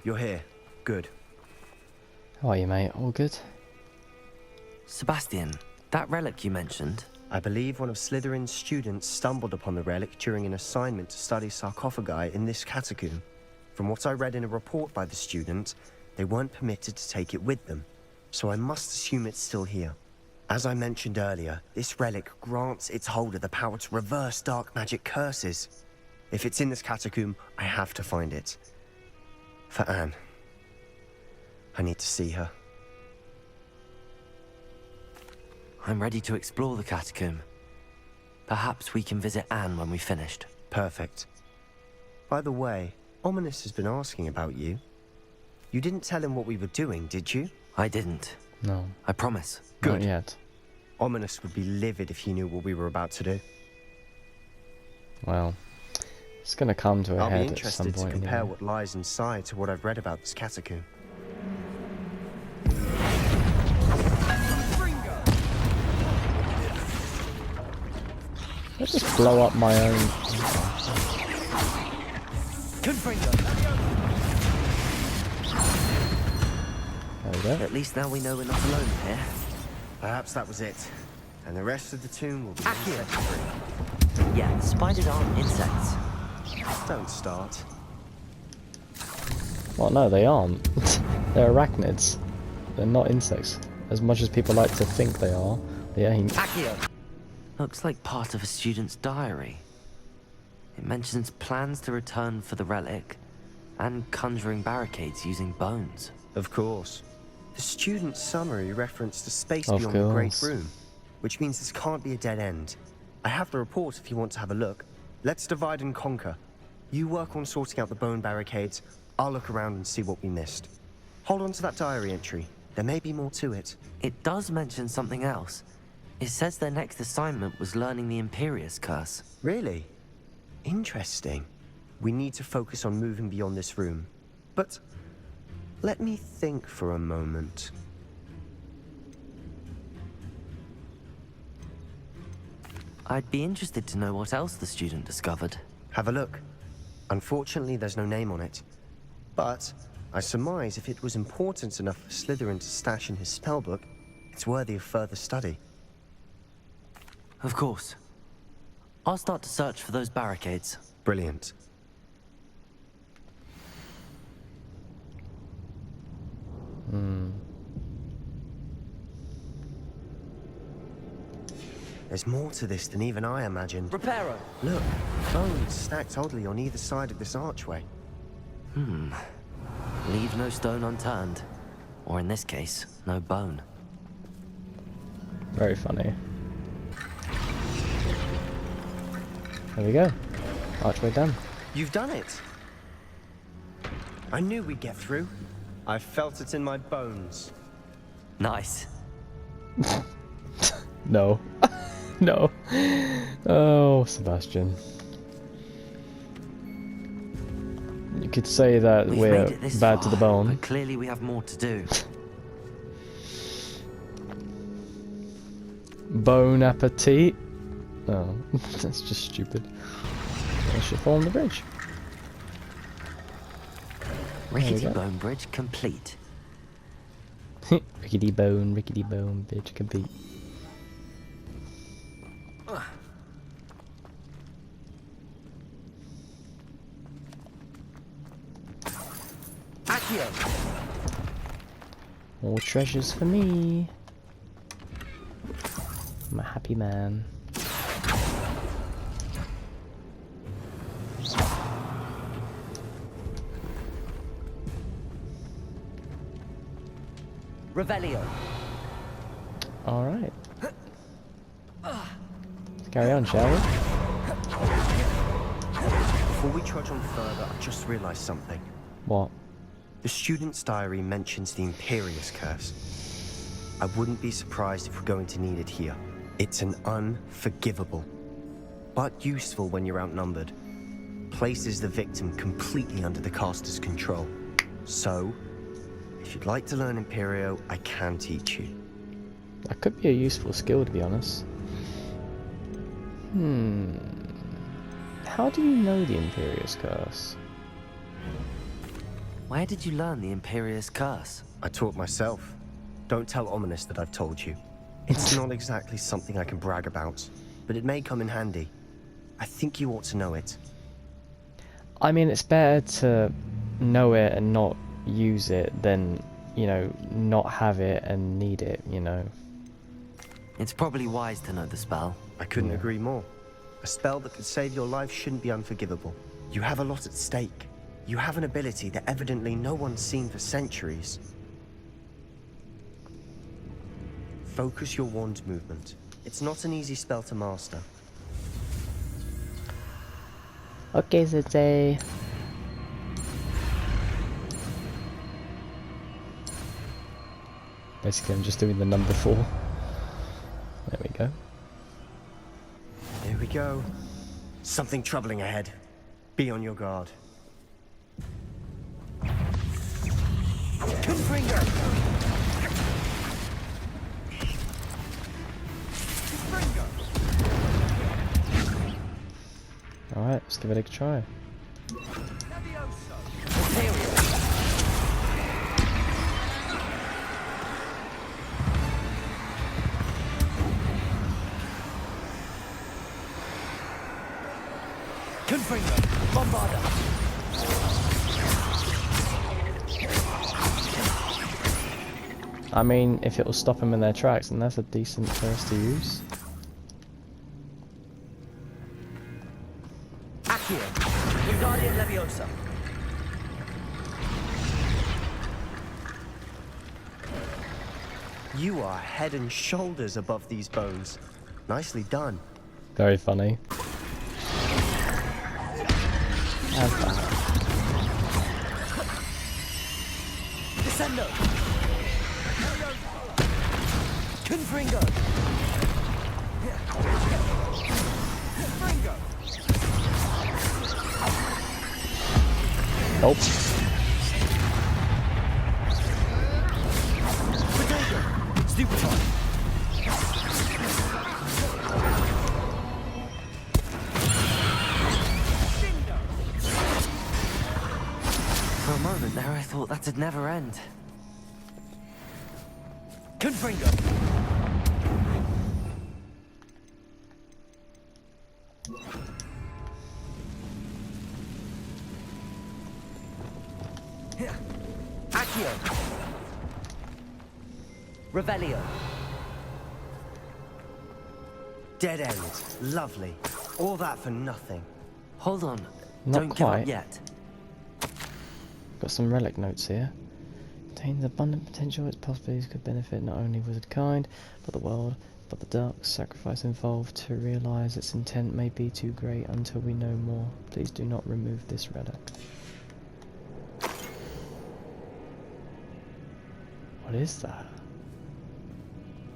you're here. Good. How are you, mate? All good? Sebastian, that relic you mentioned. I believe one of Slytherin's students stumbled upon the relic during an assignment to study sarcophagi in this catacomb. From what I read in a report by the student, they weren't permitted to take it with them, so I must assume it's still here. As I mentioned earlier, this relic grants its holder the power to reverse dark magic curses. If it's in this catacomb, I have to find it. For Anne. I need to see her. I'm ready to explore the catacomb. Perhaps we can visit Anne when we've finished. Perfect. By the way, Ominous has been asking about you. You didn't tell him what we were doing, did you? I didn't. No. I promise. Good. Not yet. Ominous would be livid if he knew what we were about to do. Well, it's gonna come to a I'll be head at some interested to point. compare anyway. what lies inside to what I've read about this catacomb. Let's just blow up my own. There we go. At least now we know we're not alone here. Perhaps that was it. And the rest of the tomb will be Accurate. insect-free. Yeah, spiders aren't insects. Don't start. Well, no, they aren't. They're arachnids. They're not insects. As much as people like to think they are, they ain't. Accio! Looks like part of a student's diary. It mentions plans to return for the relic and conjuring barricades using bones. Of course. The student's summary referenced a space Of beyond the Great course. Room, which means this can't be a dead end. I have the report if you want to have a look. Let's divide and conquer. You work on sorting out the bone barricades. I'll look around and see what we missed. Hold on to that diary entry. There may be more to it. It does mention something else. It says their next assignment was learning the Imperius Curse. Really? Interesting. We need to focus on moving beyond this room. But let me think for a moment. I'd be interested to know what else the student discovered. Have a look. Unfortunately, there's no name on it. But I surmise if it was important enough for Slytherin to stash in his spellbook, it's worthy of further study. Of course. I'll start to search for those barricades. Brilliant. There's more to this than even I imagined. Reparo! Look, bones stacked oddly on either side of this archway. Leave no stone unturned. Or in this case, no bone. Very funny. There we go. Archway done. You've done it! I knew we'd get through. I felt it in my bones. Nice. No. No. Oh, Sebastian. You could say that We've we're made it this bad far, to the bone. but clearly we have more to do. Bone appetit? Oh, that's just stupid. I should fall on the bridge. Rickety go. bone bridge complete. rickety bone, bitch, compete. Accio! More treasures for me. I'm a happy man. Revelio. Alright. Let's carry on, shall we? Before we trudge on further, I just realized something. What? The student's diary mentions the Imperius Curse. I wouldn't be surprised if we're going to need it here. It's an unforgivable, but useful when you're outnumbered. Places the victim completely under the caster's control. So, if you'd like to learn Imperio, I can teach you. That could be a useful skill, to be honest. How do you know the Imperius Curse? Where did you learn the Imperious Curse? I taught myself. Don't tell Ominous that I've told you. It's not exactly something I can brag about, but it may come in handy. I think you ought to know it. I mean, it's better to know it and not use it than, you know, not have it and need it, you know. It's probably wise to know the spell. I couldn't agree more. A spell that could save your life shouldn't be unforgivable. You have a lot at stake. You have an ability that evidently no one's seen for centuries. Focus your wand movement. It's not an easy spell to master. Okay, Zitze. Basically, I'm just doing the number 4. There we go. Here we go. Something troubling ahead. Be on your guard. Confringer! Alright, let's give it a try. Confringer! Bombarda! I mean, if it will stop them in their tracks, then that's a decent curse to use. Accio! Wingardium Leviosa! You are head and shoulders above these bones. Nicely done. Very funny. Have that. Descendo! Confringo! Nope. Stupefy! For a moment there I thought that'd never end. Confringo! Accio! Revelio! Dead end. Lovely. All that for nothing. Hold on. Not Don't give quite. up yet. Got some relic notes here. Contains abundant potential. Its possibilities could benefit not only wizard kind, but the world. But the dark sacrifice involved to realize its intent may be too great until we know more. Please do not remove this relic. What is that?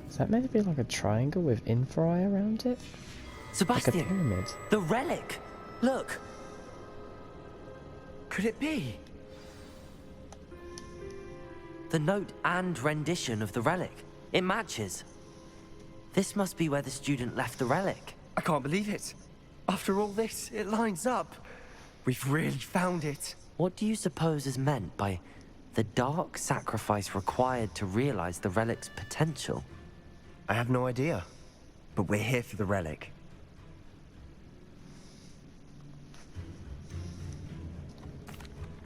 Is that meant to be like a triangle with inferi around it? Like a Sebastian! pyramid? The relic! Look! Could it be? The note and rendition of the relic. It matches. This must be where the student left the relic. I can't believe it. After all this, it lines up. We've really found it. What do you suppose is meant by the dark sacrifice required to realize the relic's potential? I have no idea. But we're here for the relic.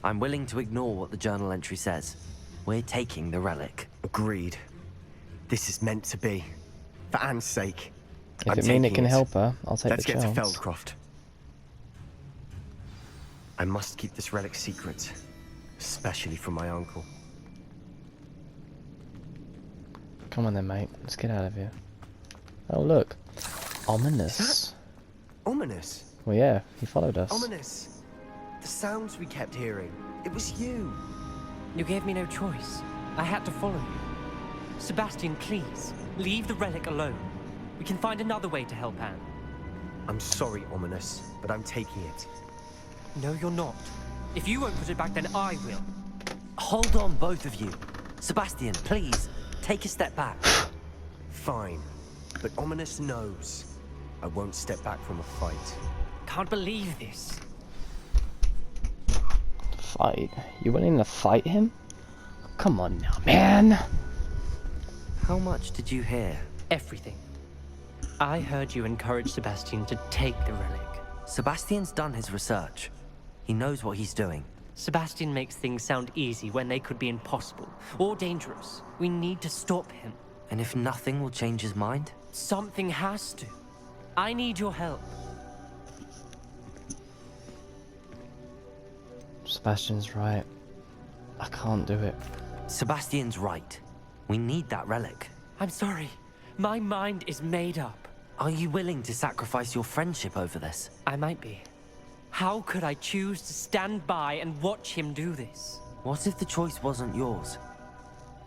I'm willing to ignore what the journal entry says. We're taking the relic. Agreed. This is meant to be. For Anne's sake. If I'm it mean it taking can help her, I'll take Let's the get chance. to Feldcroft. I must keep this relic secret. Especially from my uncle. Come on then, mate. Let's get out of here. Oh, look. Ominous. Ominous. Well, yeah, he followed us. Ominous. The sounds we kept hearing. It was you. You gave me no choice. I had to follow you. Sebastian, please, leave the relic alone. We can find another way to help Anne. I'm sorry, Ominous, but I'm taking it. No, you're not. If you won't put it back, then I will. Hold on, both of you. Sebastian, please, take a step back. Fine. But Ominous knows. I won't step back from a fight. Can't believe this. fight? You willing to fight him? Come on now, man! How much did you hear? Everything. I heard you encourage Sebastian to take the relic. Sebastian's done his research. He knows what he's doing. Sebastian makes things sound easy when they could be impossible or dangerous. We need to stop him. And if nothing will change his mind? Something has to. I need your help. Sebastian's right. I can't do it. Sebastian's right. We need that relic. I'm sorry. My mind is made up. Are you willing to sacrifice your friendship over this? I might be. How could I choose to stand by and watch him do this? What if the choice wasn't yours?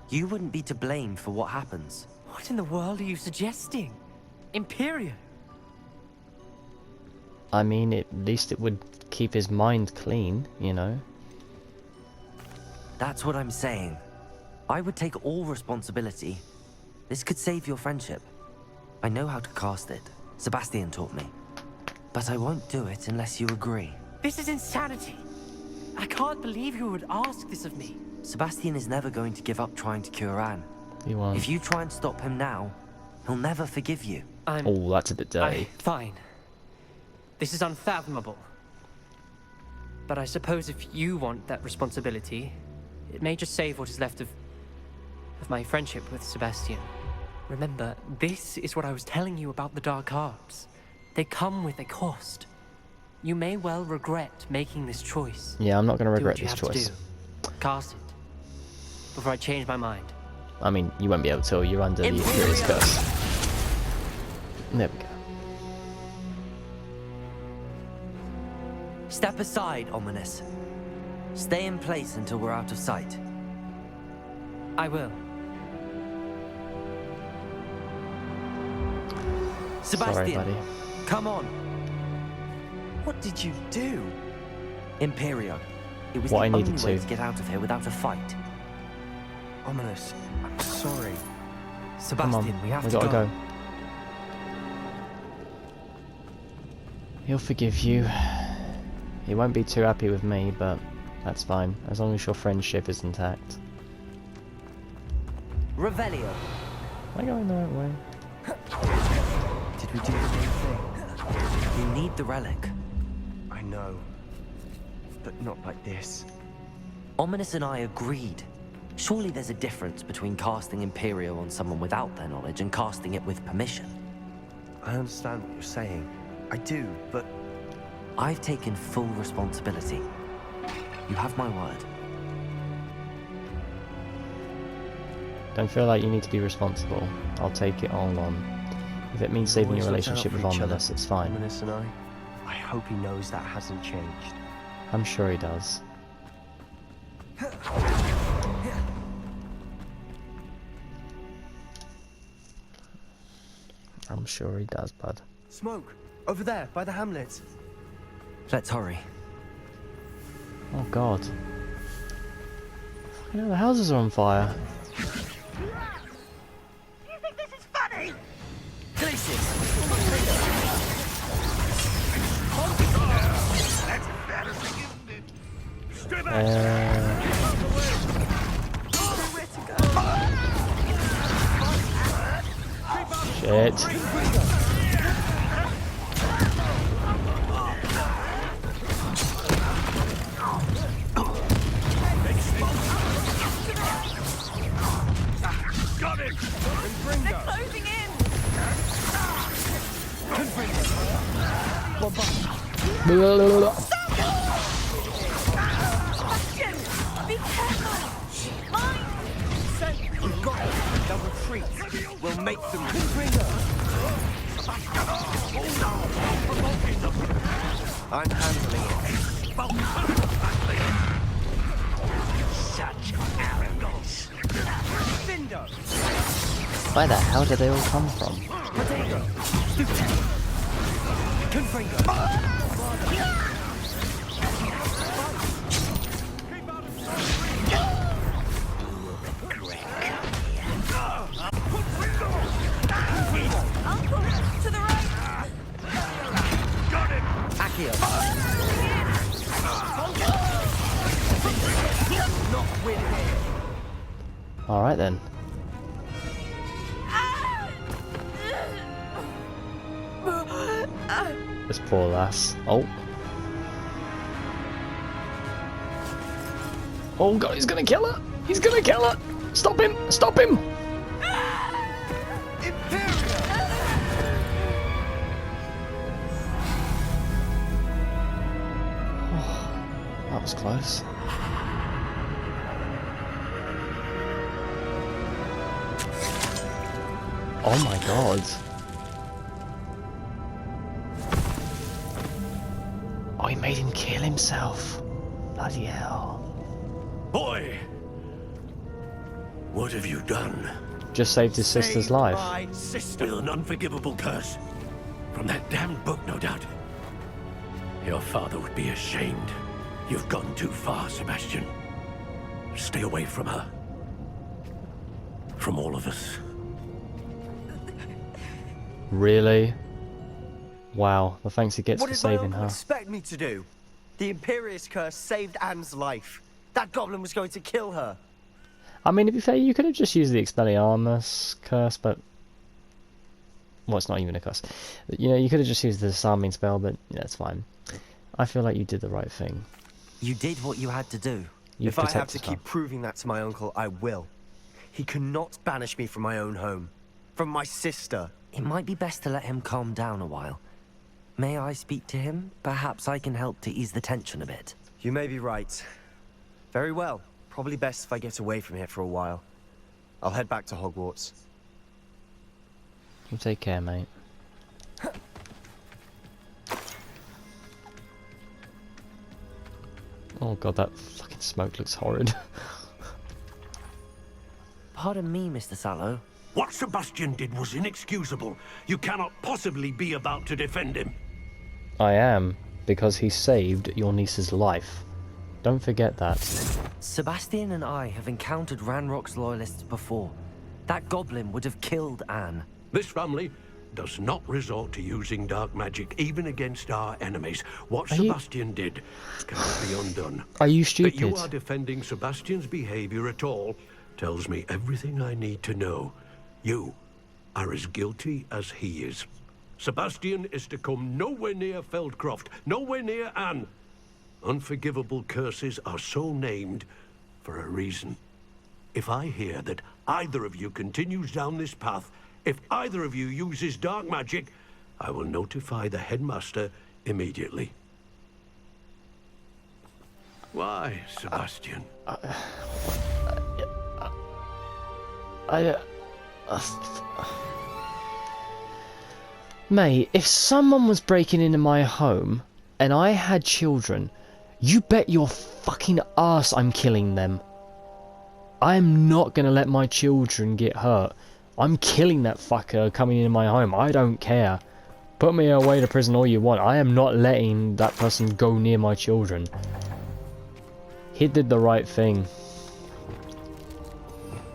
You wouldn't be to blame for what happens. What in the world are you suggesting? Imperio? I mean, at least it would keep his mind clean, you know? That's what I'm saying. I would take all responsibility. This could save your friendship. I know how to cast it. Sebastian taught me. But I won't do it unless you agree. This is insanity. I can't believe you would ask this of me. Sebastian is never going to give up trying to cure Anne. He won't. If you try and stop him now, he'll never forgive you. Oh, that's a bit dirty. Fine. This is unfathomable. But I suppose if you want that responsibility, it may just save what is left of my friendship with Sebastian. Remember, this is what I was telling you about the dark arts. They come with a cost. You may well regret making this choice. Yeah, I'm not going to regret do what this you have choice. to do. Cast it. Before I change my mind. I mean, you won't be able to. You're under the Imperious curse. There we go. Step aside, Ominous. Stay in place until we're out of sight. I will. Sebastian, Sorry, buddy. come on. What did you do? Imperio. It was What the I needed only way to. to get out of here without a fight. Ominous, I'm sorry. Come on, Sebastian, we have we to gotta go. go. He'll forgive you. He won't be too happy with me, but that's fine, as long as your friendship is intact. Revelio. Am I going the right way? Did we do the same thing? You need the relic. I know. But not like this. Ominous and I agreed. Surely there's a difference between casting Imperio on someone without their knowledge and casting it with permission. I understand what you're saying. I do, but I've taken full responsibility. You have my word. Don't feel like you need to be responsible. I'll take it all on. If it means saving your always looked out relationship for with each other, Ominous, it's fine. Ominous and I hope he knows that hasn't changed. I'm sure he does. I'm sure he does, bud. Smoke! Over there, by the hamlet. Let's hurry. Oh god. Fucking hell, the houses are on fire. You think this is funny? That's embarrassing, isn't it? Stay back! Shit. Got it! They're closing in! Sebastian! Be careful! Mine! We've got them. They'll retreat. We'll make them. I'm handling it. Such arrogance! Vindo! Where the hell did they all come from? Uncle! To the right! Got it! Accio. will not win here. Alright then. This poor lass. Oh. Oh god, he's gonna kill her! He's gonna kill her! Stop him! Stop him! Oh, that was close. Oh my god. Oh, he made him kill himself. Bloody hell. Boy, what have you done? Just saved his sister's life. My sister with an unforgivable curse. From that damned book, no doubt. Your father would be ashamed. You've gone too far, Sebastian. Stay away from her. From all of us. Really? Wow, the thanks he gets What for did my saving uncle her. expect me to do? The Imperious curse saved Anne's life. That goblin was going to kill her. I mean, to be fair, you could have just used the Expelliarmus curse, but... Well, it's not even a curse. You know, you could have just used the disarming spell, but yeah, it's fine. I feel like you did the right thing. You did what you had to do. You If I have to protected her. keep proving that to my uncle, I will. He cannot banish me from my own home. From my sister. It might be best to let him calm down a while. May I speak to him? Perhaps I can help to ease the tension a bit. You may be right. Very well. Probably best if I get away from here for a while. I'll head back to Hogwarts. You take care, mate. Oh god, that fucking smoke looks horrid. Pardon me, Mr. Sallow. What Sebastian did was inexcusable. You cannot possibly be about to defend him. I am, because he saved your niece's life. Don't forget that. Sebastian and I have encountered Ranrock's loyalists before. That goblin would have killed Anne. This family does not resort to using dark magic, even against our enemies. What Are you- Sebastian did cannot be undone. Are you That stupid? you are defending Sebastian's behavior at all tells me everything I need to know. You are as guilty as he is. Sebastian is to come nowhere near Feldcroft, nowhere near Anne. Unforgivable curses are so named for a reason. If I hear that either of you continues down this path, if either of you uses dark magic, I will notify the headmaster immediately. Why, Sebastian? Mate, if someone was breaking into my home and I had children, you bet your fucking ass I'm killing them. I'm not gonna let my children get hurt. I'm killing that fucker coming into my home. I don't care. Put me away to prison all you want. I am not letting that person go near my children. He did the right thing.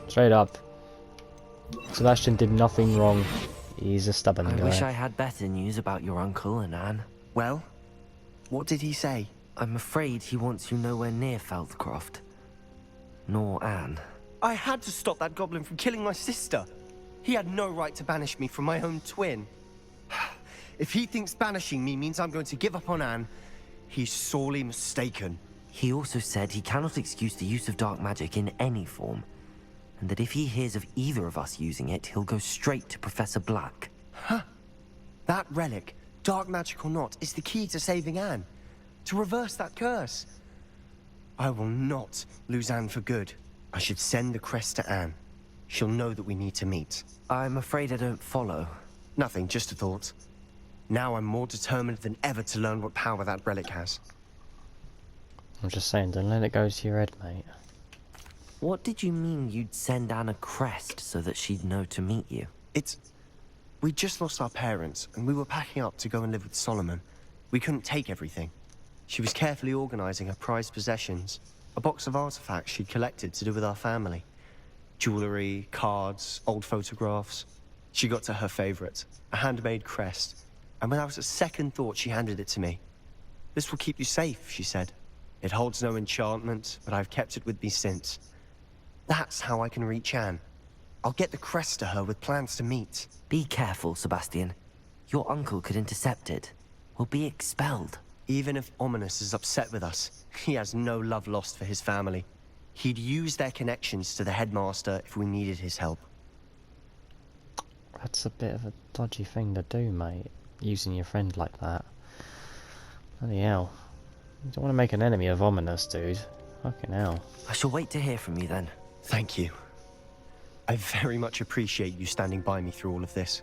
Straight up. Sebastian did nothing wrong. He's a stubborn I guy. wish I had better news about your uncle and Anne. Well, what did he say? I'm afraid he wants you nowhere near Feldcroft. Nor Anne. I had to stop that goblin from killing my sister. He had no right to banish me from my own twin. If he thinks banishing me means I'm going to give up on Anne, he's sorely mistaken. He also said he cannot excuse the use of dark magic in any form, and that if he hears of either of us using it, he'll go straight to Professor Black. That relic, dark magic or not, is the key to saving Anne. To reverse that curse. I will not lose Anne for good. I should send the crest to Anne. She'll know that we need to meet. I'm afraid I don't follow. Nothing, just a thought. Now I'm more determined than ever to learn what power that relic has. I'm just saying, don't let it go to your head, mate. What did you mean you'd send Anne a crest so that she'd know to meet you? We just lost our parents, and we were packing up to go and live with Solomon. We couldn't take everything. She was carefully organizing her prized possessions. A box of artifacts she'd collected to do with our family. Jewelry, cards, old photographs. She got to her favorite, a handmade crest, and without a second thought she handed it to me. This will keep you safe, she said. It holds no enchantment, but I've kept it with me since. That's how I can reach Anne. I'll get the crest to her with plans to meet. Be careful, Sebastian. Your uncle could intercept it. We'll be expelled. Even if Ominous is upset with us, he has no love lost for his family. He'd use their connections to the headmaster if we needed his help. That's a bit of a dodgy thing to do, mate. Using your friend like that. Bloody hell. You don't want to make an enemy of Ominous, dude. Fucking hell. I shall wait to hear from you then. Thank you. I very much appreciate you standing by me through all of this.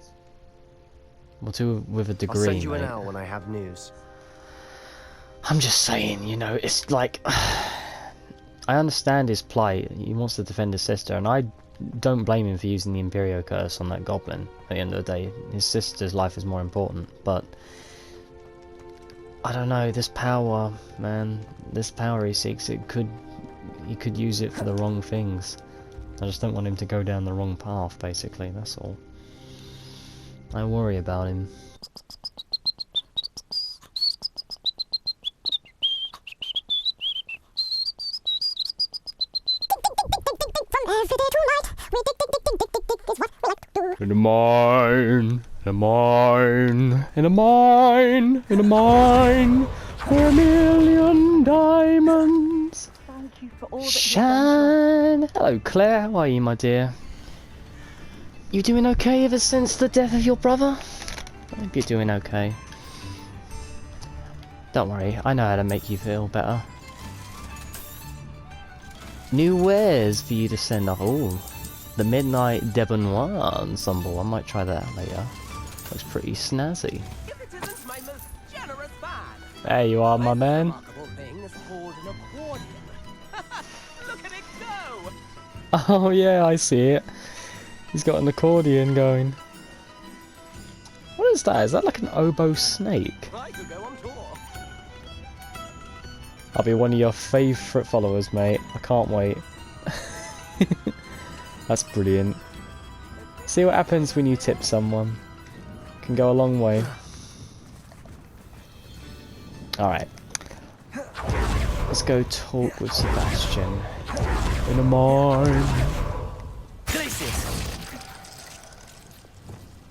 We'll do with a degree, I'll send you mate. an hour when I have news. I'm just saying, you know, it's like... I understand his plight. He wants to defend his sister, and I don't blame him for using the Imperio curse on that goblin. At the end of the day, his sister's life is more important, but... I don't know, this power, man, this power he seeks, he could use it for the wrong things. I just don't want him to go down the wrong path, basically, that's all. I worry about him. In a mine, in a mine, in a mine, in a mine, for 1,000,000 diamonds. Thank you for all that Shine. Hello, Claire. How are you, my dear? You doing okay ever since the death of your brother? I hope you're doing okay. Don't worry, I know how to make you feel better. New wares for you to send off. Oh, the Midnight Debonoir ensemble. I might try that out later. Looks pretty snazzy. If it isn't my most generous man. There you are, my man. Remarkable thing is called an accordion. Look at it go! Oh yeah, I see it. He's got an accordion going. What is that? Is that like an oboe snake? I could go on tour. I'll be one of your favourite followers, mate. I can't wait. That's brilliant. See what happens when you tip someone. Can go a long way. Alright. Let's go talk with Sebastian. In a mine.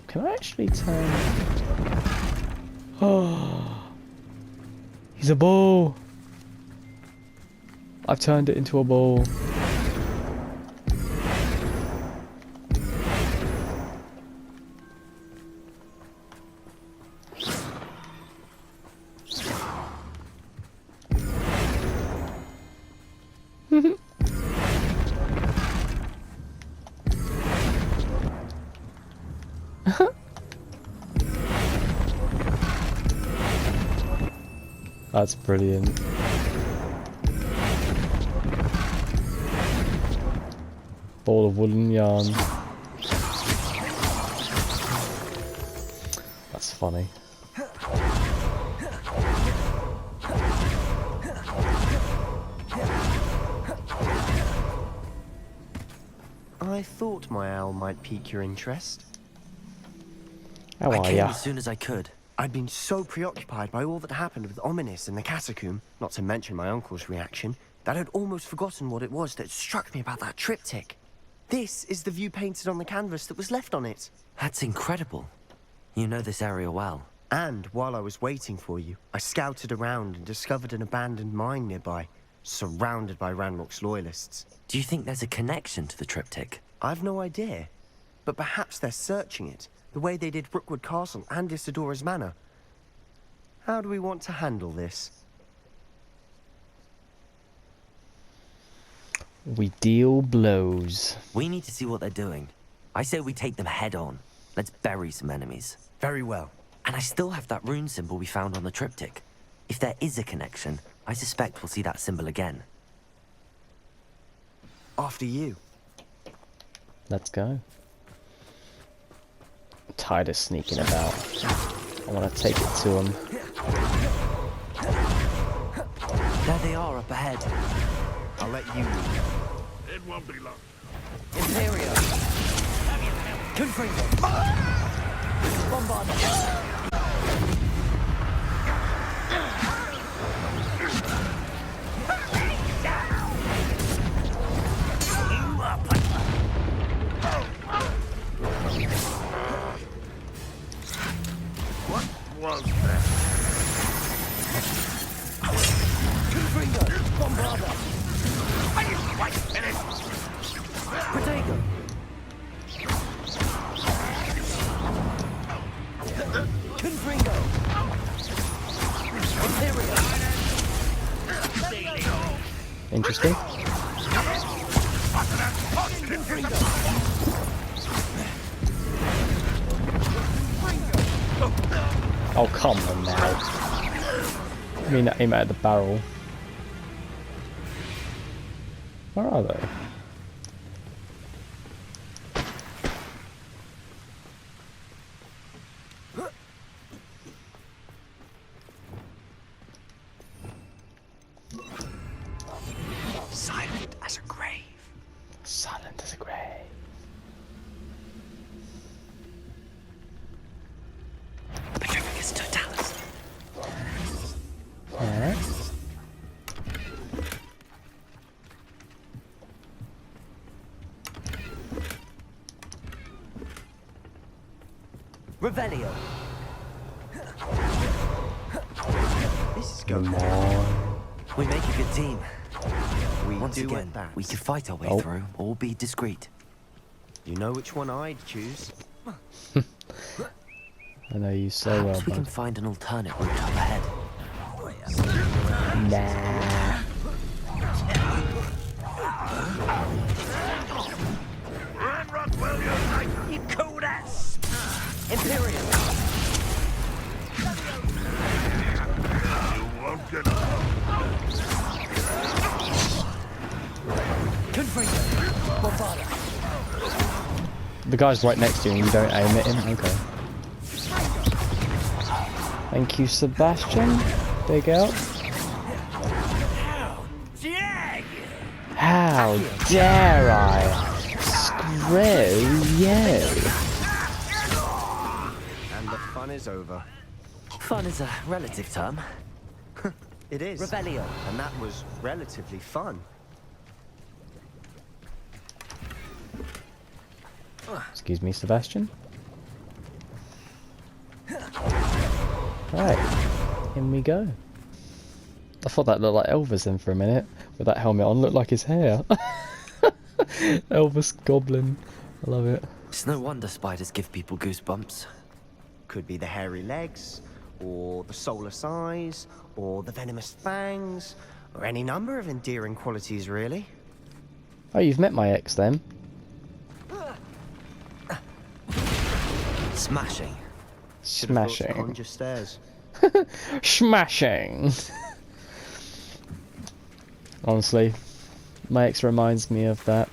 Can I actually turn... Oh, he's a ball. I've turned it into a ball. That's brilliant. Ball of woolen yarn. That's funny. I thought my owl might pique your interest. How I are came ya? as soon as I could. I'd been so preoccupied by all that happened with Ominous in the catacomb, not to mention my uncle's reaction, that I'd almost forgotten what it was that struck me about that triptych. This is the view painted on the canvas that was left on it. That's incredible. You know this area well. And while I was waiting for you, I scouted around and discovered an abandoned mine nearby, surrounded by Ranrock's loyalists. Do you think there's a connection to the triptych? I've no idea, but perhaps they're searching it, the way they did Brookwood Castle and Isidora's Manor. How do we want to handle this? We deal blows. We need to see what they're doing. I say we take them head on. Let's bury some enemies. Very well. And I still have that rune symbol we found on the triptych. If there is a connection, I suspect we'll see that symbol again. After you. Let's go. I'm tired of sneaking about. I want to take it to him. There they are up ahead. I'll let you lead. It won't be long. Imperio. Confringo. Bombard. Interesting. Oh, come on now. I mean, aim at the barrel. Where are they? Silent as a grave. Silent as a grave. Petrificus totalis. Alright. Revelio. This is going Come on. We make a good team. We Once do again, at that. we could fight our way Oh. through, or be discreet. You know which one I'd choose. I know you so well, Perhaps we can bud. find an alternate route up ahead. Nah. You cold ass! Imperium! The guy's right next to you and you don't aim at him? Okay. Thank you, Sebastian. Big out. How dare I screw you? And the fun is over. Fun is a relative term. It is. Revelio. And that was relatively fun. Excuse me, Sebastian. Right, in we go. I thought that looked like Elvis then for a minute, with that helmet on, looked like his hair. Elvis Goblin, I love it. It's no wonder spiders give people goosebumps. Could be the hairy legs, or the soulless eyes, or the venomous fangs, or any number of endearing qualities, really. Oh, you've met my ex then? Smashing. Should have thought to Smashing. conjure stairs. Smashing! Honestly, my ex reminds me of that.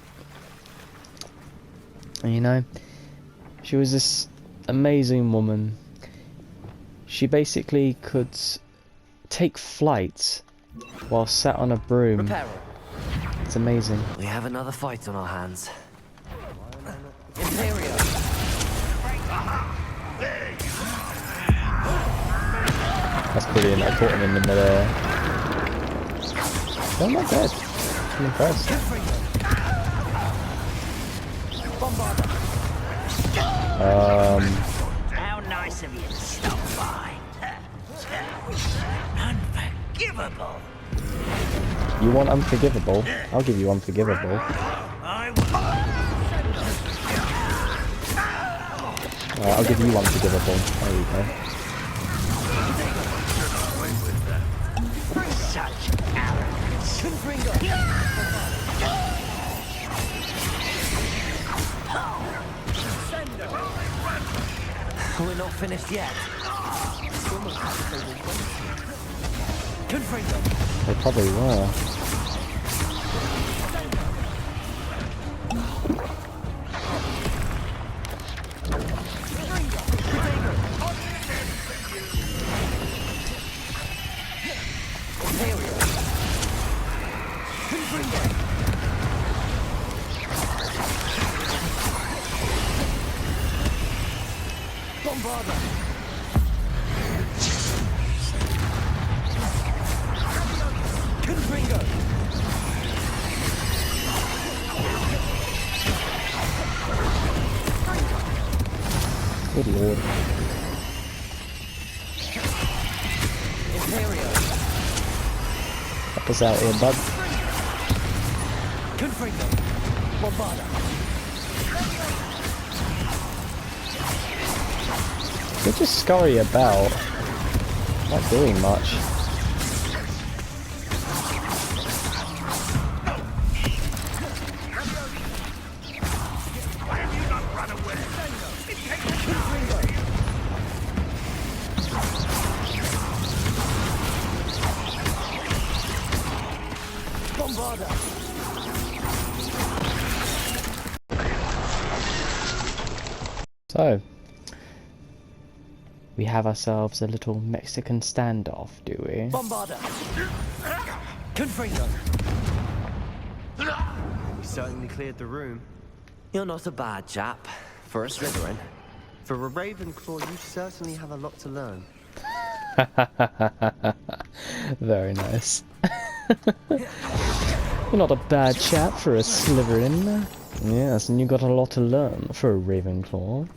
And you know, she was this amazing woman. She basically could take flight while sat on a broom. Reparo. It's amazing. We have another fight on our hands. Imperio. That's brilliant. I caught him in the midair. Oh, not dead. I'm impressed. How nice of you to stop by. Unforgivable. You want unforgivable? I'll give you unforgivable. Alright, I'll give you unforgivable. There you go. Such arrogance. We're not finished yet. They probably were. Good lord. Help us out here, bud. They just scurry about, not doing much. So, we have ourselves a little Mexican standoff, do we? Bombarda! Confringo! We certainly cleared the room. You're not a bad chap. For a Slytherin. For a Ravenclaw, you certainly have a lot to learn. Very nice. You're not a bad chap for a Slytherin. Yes, and you got a lot to learn for a Ravenclaw.